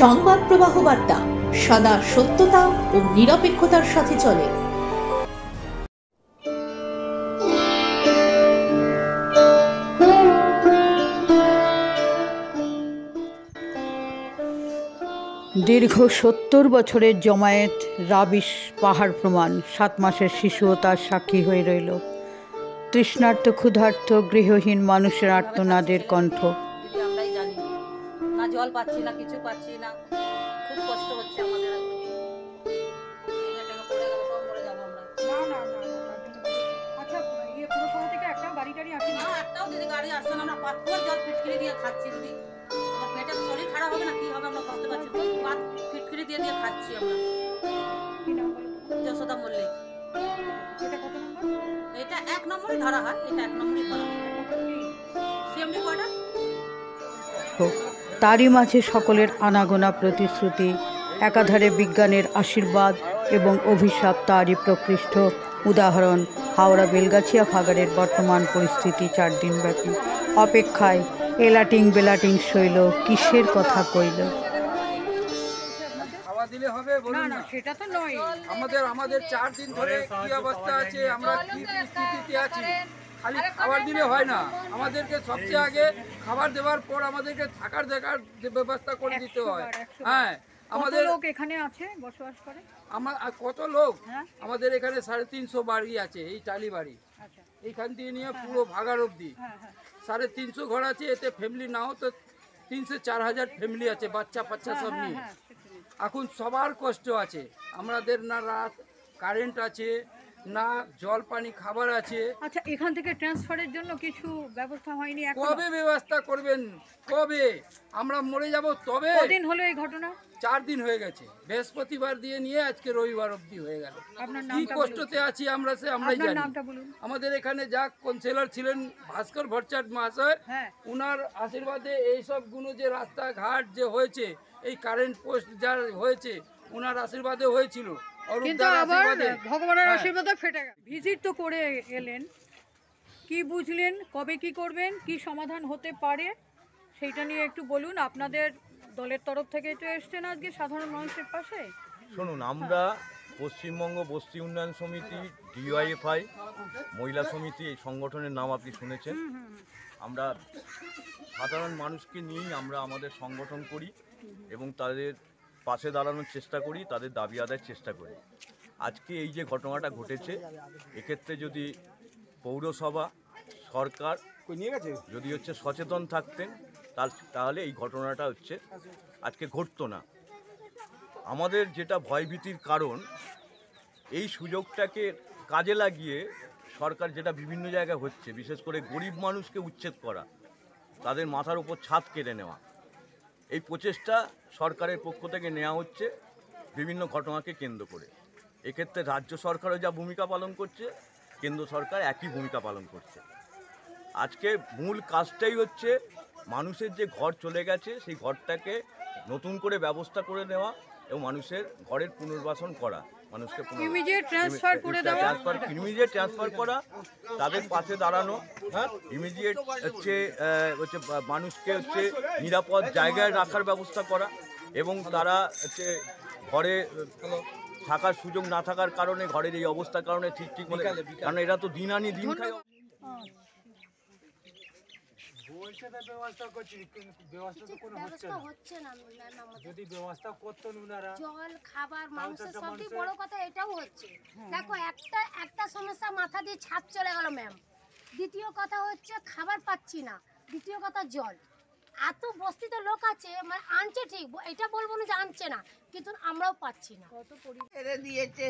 সংবাদ প্রবাহ বার্তা সদা সত্যতা ও নিরপেক্ষতার সাথে চলে। দীর্ঘ ৭০ বছরের জমায়েত রাবিশ পাহাড় প্রমাণ। ৭ মাসের শিশুও তার সাক্ষী হয়ে রইল। তৃষ্ণার্ত ক্ষুধার্ত গৃহহীন মানুষের আর্তনাদের কণ্ঠ। আমরাই জানি না, জল পাচ্ছি না, কিছু পাচ্ছি না, খুব কষ্ট হচ্ছে আমাদের। একটাও যদি গাড়ি আসছে না, আমরা পাথর জল ফিটকিরি দিয়ে খাচ্ছি। দিদি আমার পেটের শরীর খারাপ হবে না, কি হবে আমরা বুঝতে পারছি। ফিটকিরি দিয়ে দিয়ে খাচ্ছি আমরা। যশোদা মল্লিক। এটা ১ নম্বরই ধরা হয়, এটা ১ নম্বরই ধরা হয়। সেমনি কয়টা? তারই মাঝে সকলের আনাগোনা প্রতিশ্রুতি, একাধারে বিজ্ঞানের আশীর্বাদ এবং অভিশাপ। তারই প্রকৃষ্ট উদাহরণ হাওড়া বেলগাছিয়া ভাগাড়ের বর্তমান পরিস্থিতি। ৪ দিন ব্যাপী অপেক্ষায় এলাটিং বেলাটিং শৈল, কিসের কথা কইল। দিলে হবে বলুন না, সেটা তো নয়। আমাদের 4 দিন ধরে কি অবস্থা আছে, আমরা কি পরিস্থিতিতে আছি। খালি খাবার দিলে হয় না, আমাদেরকে সবচেয়ে আগে খাবার দেওয়ার পর আমাদেরকে থাকার দেখার ব্যবস্থা করে দিতে হয়। হ্যাঁ, আমাদের লোক এখানে আছে বসবাস করে। কত লোক আমাদের এখানে 350 বাড়ি আছে, এই টালি বাড়ি। এইখান দিয়ে নিয়ে পুরো ভাগাড় অবধি 350 ঘর আছে। এতে ফ্যামিলি নাও তো 300-4 হাজার ফ্যামিলি আছে, বাচ্চা বাচ্চা সব নিয়ে। এখন সবার কষ্ট আছে, আমাদের না রাত কারেন্ট আছে, না জল পানি খাবার আছে। আচ্ছা, এখান থেকে ট্রান্সফারের জন্য কিছু ব্যবস্থা হয়নি? কবে ব্যবস্থা করবেন? কবে আমরা মরে যাব তবে? কদিন হলো এই ঘটনা? 4 দিন হয়ে গেছে। বৃহস্পতিবার দিয়ে নিয়ে আজকে রবিবার অবধি হয়ে গেল। কি কষ্টতে আছি আমরা, আমরাই জানি। আমাদের এখানে যা কাউন্সিলর ছিলেন ভাস্কর ভট্টাচার্য মহাশয়, উনার আশীর্বাদে এইসব গুলো যে রাস্তাঘাট যে হয়েছে, এই কারেন্ট পোস্ট যা হয়েছে, উনার আশীর্বাদে হয়েছিল। কিন্তু আবার ভগবানের আশীর্বাদে ফেটে গেল। ভিজিট তো করে এলেন, কি বুঝলেন, কবে কি করবেন, কি সমাধান হতে পারে সেইটা নিয়ে একটু বলুন। আপনাদের দলের তরফ থেকে তো এসছেন আজকে সাধারণ মানুষের পাশে। শুনুন, আমরা পশ্চিমবঙ্গ বস্তি উন্নয়ন সমিতি, ডিওয়াইএফআই মহিলা সমিতি, এই সংগঠনের নাম আপনি শুনেছেন। আমরা সাধারণ মানুষকে নিয়েই আমরা আমাদের সংগঠন করি এবং তাদের পাশে দাঁড়ানোর চেষ্টা করি, তাদের দাবি আদায়ের চেষ্টা করি। আজকে এই যে ঘটনাটা ঘটেছে, এক্ষেত্রে যদি পৌরসভা সরকার যদি সচেতন থাকতেন, তাহলে এই ঘটনাটা আজকে ঘটতো না। আমাদের যেটা ভয়ভীতির কারণ, এই সুযোগটাকে কাজে লাগিয়ে সরকার যেটা বিভিন্ন জায়গায় হচ্ছে, বিশেষ করে গরিব মানুষকে উচ্ছেদ করা, তাদের মাথার উপর ছাদ কেড়ে নেওয়া, এই প্রচেষ্টা সরকারের পক্ষ থেকে নেওয়া হচ্ছে বিভিন্ন ঘটনাকে কেন্দ্র করে। এক্ষেত্রে রাজ্য সরকারও যা ভূমিকা পালন করছে, কেন্দ্র সরকার একই ভূমিকা পালন করছে। আজকে মূল কাজটাই মানুষের যে ঘর চলে গেছে, সেই ঘরটাকে নতুন করে ব্যবস্থা করে নেওয়া এবং মানুষের ঘরের পুনর্বাসন করা, মানুষকে ইমিডিয়েট ট্রান্সফার করা, তাদের পাশে দাঁড়ানো, ইমিডিয়েট মানুষকে নিরাপদ জায়গায় রাখার ব্যবস্থা করা এবং তারা ঘরে থাকার সুযোগ না থাকার কারণে, ঘরের এই অবস্থার কারণে ঠিক মতো, কারণ এরা তো দিন আনি দিন খায়। ব্যবস্থা করছি, ব্যবস্থা তো কোনো হচ্ছে না। যদি ব্যবস্থা করতেন উনারা, জল খাবার মানুষের সবচেয়ে বড় কথা এটাও হচ্ছে। দেখো, একটা সমস্যা মাথা দিয়ে ছাপ চলে গেল ম্যাম। দ্বিতীয় কথা খাবার পাচ্ছি না। দ্বিতীয় কথা জল। এত বস্তিতে লোক আছে, মানে আনছে ঠিক, এটা বলবো না যে আনছে না, কিন্তু আমরাও পাচ্ছি না। কত ছেড়ে দিয়েছে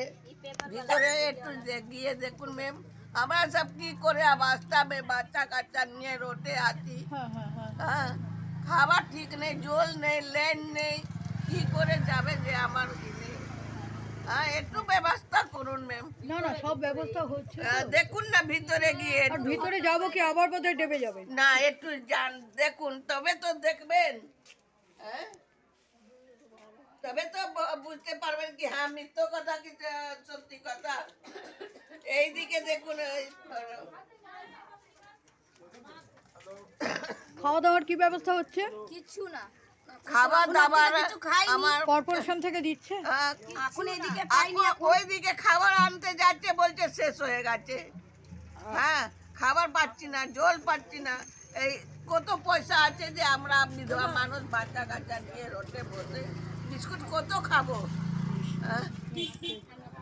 ভিতরে, একটু গিয়ে দেখুন ম্যাম। আমরা সব কি করে অবস্থা মে বাচ্চা কাচ্চা নিয়ে রোডে আছি। হ্যাঁ, খাবার ঠিক নেই, জল নেই, লেন নেই, কি করে যাবে যে আমার কিনে। হ্যাঁ, একটু ব্যবস্থা করুন ম্যাম। না, সব ব্যবস্থা হচ্ছে, দেখুন না ভিতরে গিয়ে। ভিতরে যাবো কি আবার বোধহয় ডেবে যাবে? না, একটু যান, দেখুন, তবে তো দেখবেন। হ্যাঁ, তবে তো বুঝতে পারবেন কি হ্যাঁ মিথ্য কথা কি সত্যি কথা। এইদিকে দেখুন, খাওয়া দাওয়ার কি ব্যবস্থা হচ্ছে? কিছু না, খাবার দাবার আমার কর্পোরেশন থেকে দিচ্ছে? ওইদিকে খাবার আনতে যাচ্ছে, বলছে শেষ হয়ে গেছে। হ্যাঁ, খাবার পাচ্ছি না, জল পাচ্ছি না। এই কত পয়সা আছে যে আমরা বিধবা মানুষ বাচ্চা কাচ্চা নিয়ে রোডে বসে বিস্কুট কত খাবো?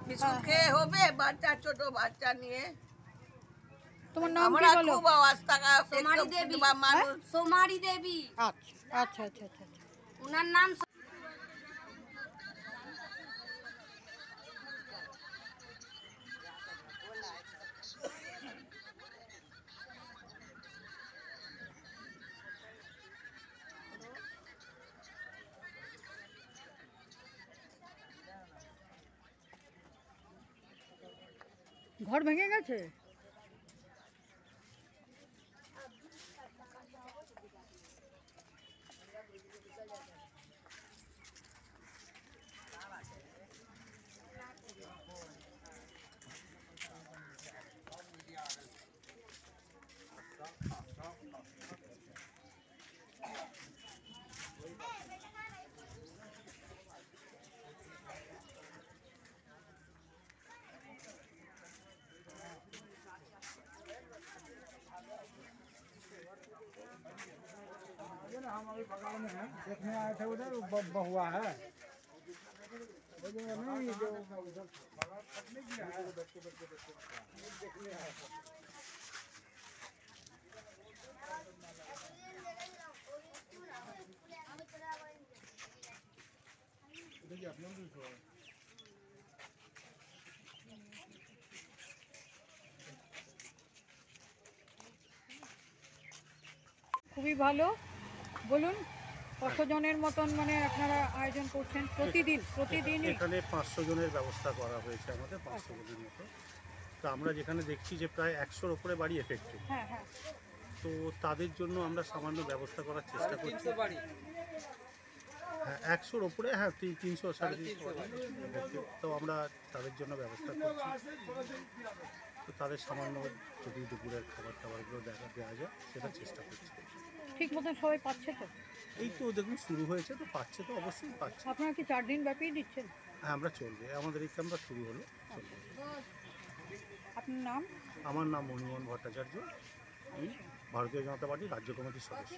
বিস্কুট খেয়ে হবে? বাচ্চা, ছোট বাচ্চা নিয়ে তোমার নাম কি আমরা বলো? খুব অবস্থা খারাপ। মানুষ সোমারি দেবী, আচ্ছা আচ্ছা আচ্ছা আচ্ছা। ওনার নাম ঘর ভেঙে গেছে? हमारे बगल में है, देखने आए थे उधर बहुआ है नहीं जो उधर किया है देखने आए थे। देखिए आप लोग খুবই ভালো। বলুন কতজনের মতন মানে আপনারা আয়োজন করছেন প্রতিদিন? এখানে 500 জনের ব্যবস্থা করা হয়েছে আমাদের, 500 জনের মতো। তো আমরা যেখানে দেখছি যে প্রায় 100-র উপরে বাড়ি এফেক্টেড, হ্যাঁ হ্যাঁ, তো তাদের জন্য আমরা সামান্য ব্যবস্থা করার চেষ্টা করছি। হ্যাঁ, 100-র উপরে, হ্যাঁ 300 350, তো আমরা তাদের জন্য ব্যবস্থা করছি। তো তাদের সামান্য যদি দুপুরের খাবার টাবারগুলো দেওয়া যায় সেটা চেষ্টা করছি। ঠিক মতন সবাই পাচ্ছে তো? এই তো দেখুন শুরু হয়েছে, তো পাচ্ছে, তো অবশ্যই পাচ্ছে। আপনারা কি 4 দিন ব্যাপী দিচ্ছেন? হ্যাঁ, আমরা চলবে, আমাদের এই ক্যাম্পটা শুরু হলো, চলবে। আপনার নাম? আমার নাম মণিমোহন ভট্টাচার্য, আমি ভারতীয় জনতা পার্টির রাজ্য কমিটির সদস্য।